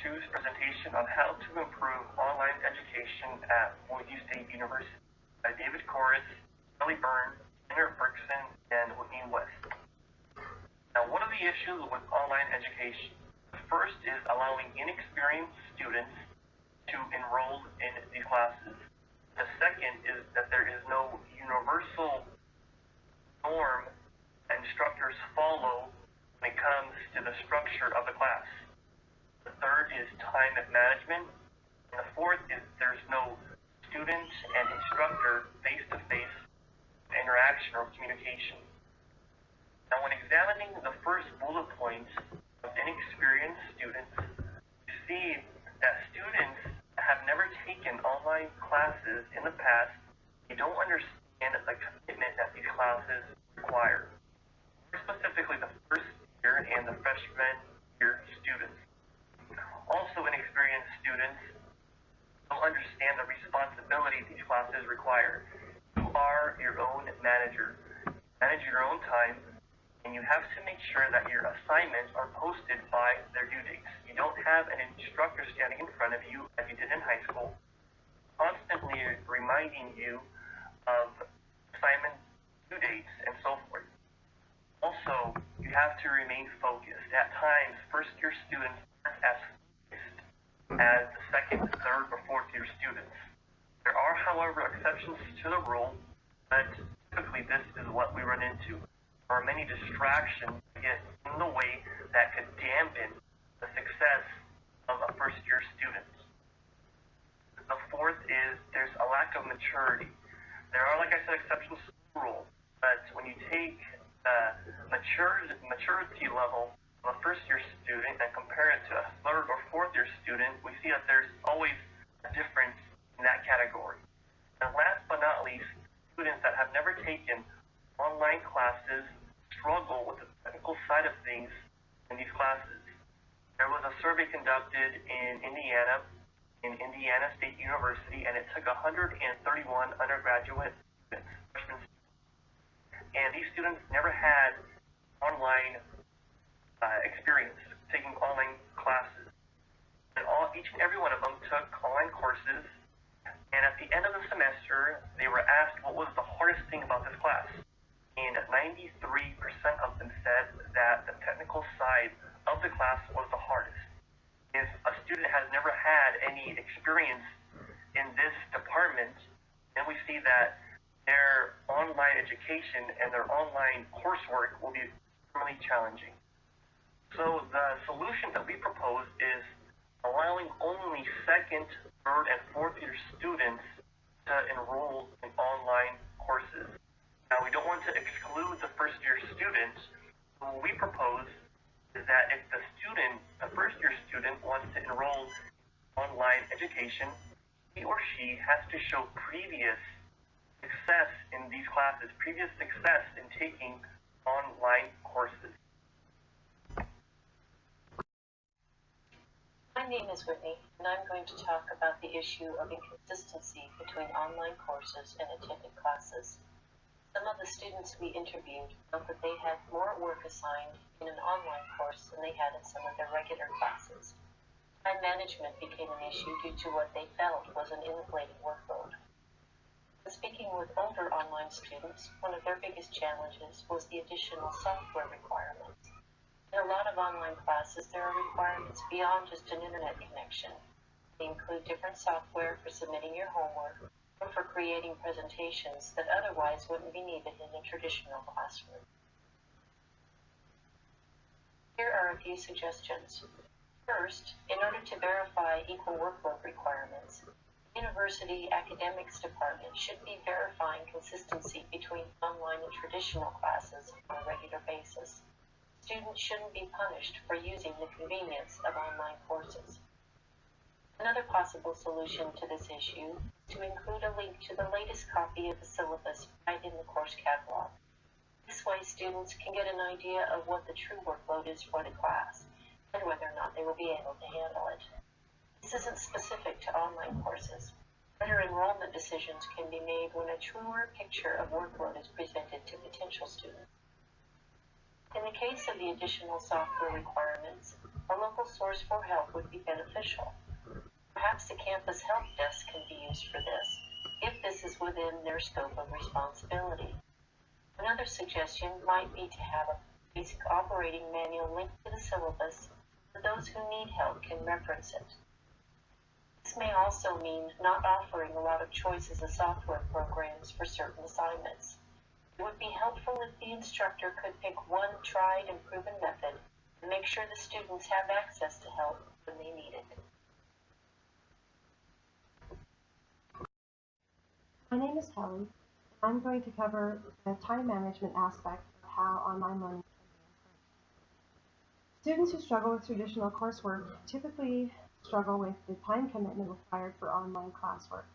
BSU's presentation on how to improve online education at Boise State University by David Corris, Billy Byrne, Leonard Bergson, and Whitney West. Now, one of the issues with online education, the first is allowing inexperienced students to enroll in these classes. The second is that there is no universal norm that instructors follow when it comes to the structure of the class. The third is time management. And the fourth is there's no student and instructor face-to-face interaction or communication. Now, when examining the first bullet point of inexperienced students, you see that students have never taken online classes in the past. They don't understand the commitment that these classes require. Specifically, the first year and the freshman year students. Also, inexperienced students don't understand the responsibility these classes require. You are your own manager. Manage your own time, and you have to make sure that your assignments are posted by their due dates. You don't have an instructor standing in front of you as you did in high school, constantly reminding you of assignment due dates and so forth. Also, you have to remain focused. At times, first-year students aren't as focused as the second, third, or fourth-year students. There are, however, exceptions to the rule, but typically this is what we run into. There are many distractions that get in the way that could dampen the success of a first-year student. The fourth is there's a lack of maturity. There are, like I said, exceptions to the rule, but when you take the maturity level of a first-year student and compare it to a third or fourth-year student, we see that there's always a difference in that category. And last but not least, students that have never taken online classes struggle with the technical side of things in these classes. There was a survey conducted in Indiana State University, and it took 131 undergraduate students, freshmen, and these students never had online experience taking online classes. And each and every one of them took online courses, and at the end of the semester, they were asked what was the hardest thing about this class. And 93% of them said that the technical side of the class was the hardest. If a student has never had any experience in this department, then we see that their online education and their online coursework will be extremely challenging. So the solution that we propose is allowing only second, third, and fourth-year students to enroll in online courses. Now, we don't want to exclude the first-year students. What we propose is that if the first-year student wants to enroll in online education, he or she has to show previous success in these classes, previous success in taking online courses. My name is Whitney, and I'm going to talk about the issue of inconsistency between online courses and attended classes. Some of the students we interviewed felt that they had more work assigned in an online course than they had in some of their regular classes. Time management became an issue due to what they felt was an inflated workload. When speaking with older online students, one of their biggest challenges was the additional software requirements. In a lot of online classes, there are requirements beyond just an internet connection. They include different software for submitting your homework or for creating presentations that otherwise wouldn't be needed in a traditional classroom. Here are a few suggestions. First, in order to verify equal workload requirements, the University Academics Department should be verifying consistency between online and traditional classes on a regular basis. Students shouldn't be punished for using the convenience of online courses. Another possible solution to this issue is to include a link to the latest copy of the syllabus right in the course catalog. This way, students can get an idea of what the true workload is for the class and whether or not they will be able to handle it. This isn't specific to online courses. Better enrollment decisions can be made when a truer picture of workload is presented to potential students. In the case of the additional software requirements, a local source for help would be beneficial. Perhaps the campus help desk can be used for this, if this is within their scope of responsibility. Another suggestion might be to have a basic operating manual linked to the syllabus so those who need help can reference it. This may also mean not offering a lot of choices of software programs for certain assignments. It would be helpful if the instructor could pick one tried and proven method and make sure the students have access to help when they need it. My name is Kelly. I'm going to cover the time management aspect of how online learning can be improved. Students who struggle with traditional coursework typically struggle with the time commitment required for online classwork.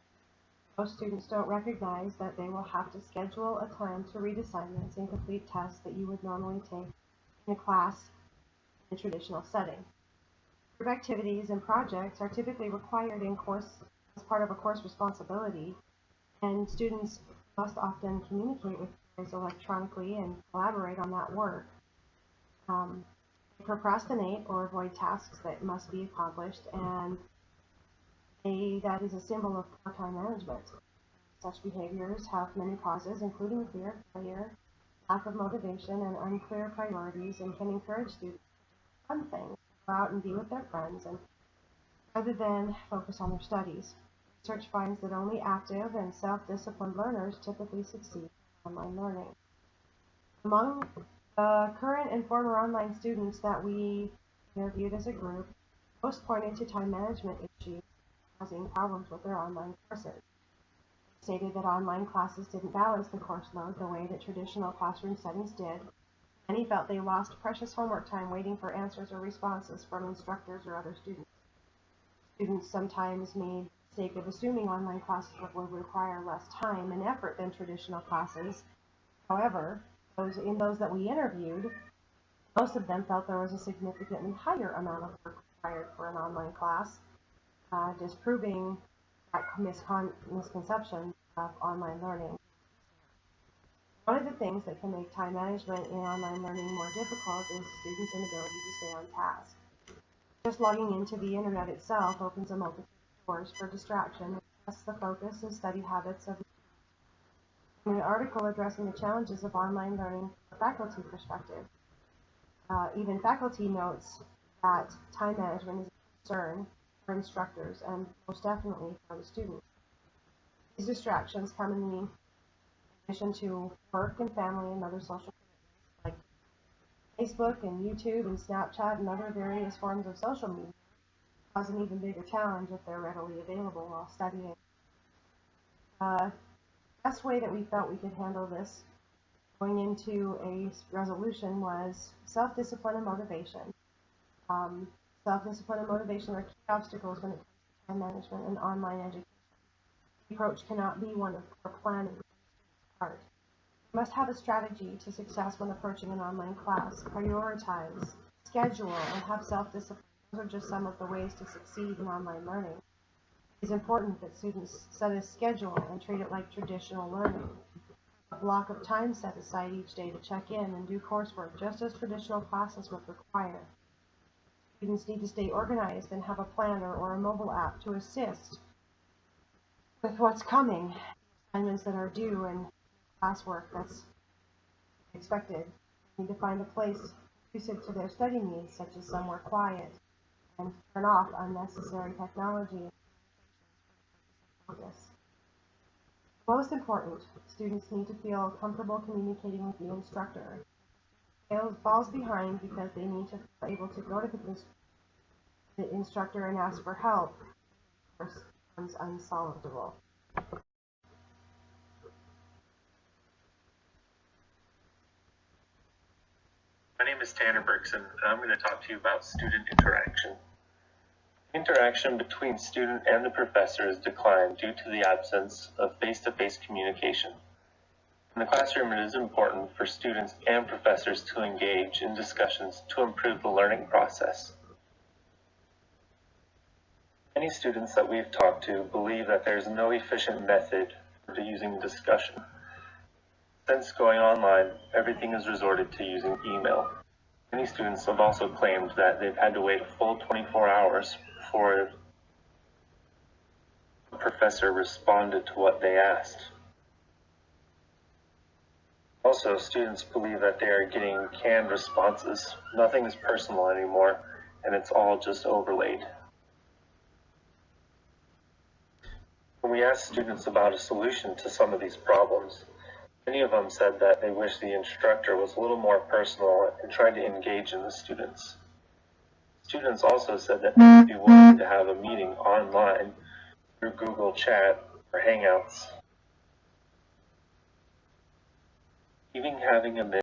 Most students don't recognize that they will have to schedule a time to read assignments and complete tests that you would normally take in a class in a traditional setting. Group activities and projects are typically required in course as part of a course responsibility, and students must often communicate with peers electronically and collaborate on that work. They procrastinate or avoid tasks that must be accomplished, and that is a symbol of poor time management. Such behaviors have many causes, including fear of failure, lack of motivation, and unclear priorities, and can encourage students to do fun things, go out and be with their friends, and rather than focus on their studies. Research finds that only active and self-disciplined learners typically succeed in online learning. Among the current and former online students that we interviewed as a group, most pointed to time management issues causing problems with their online courses. They stated that online classes didn't balance the course load the way that traditional classroom settings did. Many felt they lost precious homework time waiting for answers or responses from instructors or other students. Students sometimes made the mistake of assuming online classes would require less time and effort than traditional classes. However, those that we interviewed, most of them felt there was a significantly higher amount of work required for an online class, disproving that misconception of online learning. One of the things that can make time management in online learning more difficult is students' inability to stay on task. Just logging into the internet itself opens a multitude of doors for distraction and tests the focus and study habits of in an article addressing the challenges of online learning from a faculty perspective. Even faculty notes that time management is a concern for instructors and most definitely for the students. These distractions come in addition to work and family and other social commitments like Facebook and YouTube and Snapchat and other various forms of social media cause an even bigger challenge if they're readily available while studying. The best way that we felt we could handle this going into a resolution was self-discipline and motivation. Self-discipline and motivation are key obstacles when it comes to time management and online education. The approach cannot be one of poor planning on the part. You must have a strategy to success when approaching an online class. Prioritize, schedule, and have self-discipline. Those are just some of the ways to succeed in online learning. It is important that students set a schedule and treat it like traditional learning. A block of time set aside each day to check in and do coursework just as traditional classes would require. Students need to stay organized and have a planner or a mobile app to assist with what's coming, assignments that are due, and classwork that's expected. They need to find a place conducive to their study needs, such as somewhere quiet, and turn off unnecessary technology and focus. Most important, students need to feel comfortable communicating with the instructor. Falls behind because they need to be able to go to the instructor and ask for help. Of course, becomes unsolvable. My name is Tanner Berkson, and I'm going to talk to you about student interaction. Interaction between student and the professor has declined due to the absence of face-to-face communication. In the classroom, it is important for students and professors to engage in discussions to improve the learning process. Many students that we've talked to believe that there is no efficient method for using discussion. Since going online, everything is resorted to using email. Many students have also claimed that they've had to wait a full 24 hours before the professor responded to what they asked. Also, students believe that they are getting canned responses. Nothing is personal anymore, and it's all just overlaid. When we asked students about a solution to some of these problems, many of them said that they wish the instructor was a little more personal and tried to engage in the students. Students also said that they would be willing to have a meeting online through Google Chat or Hangouts. Even having a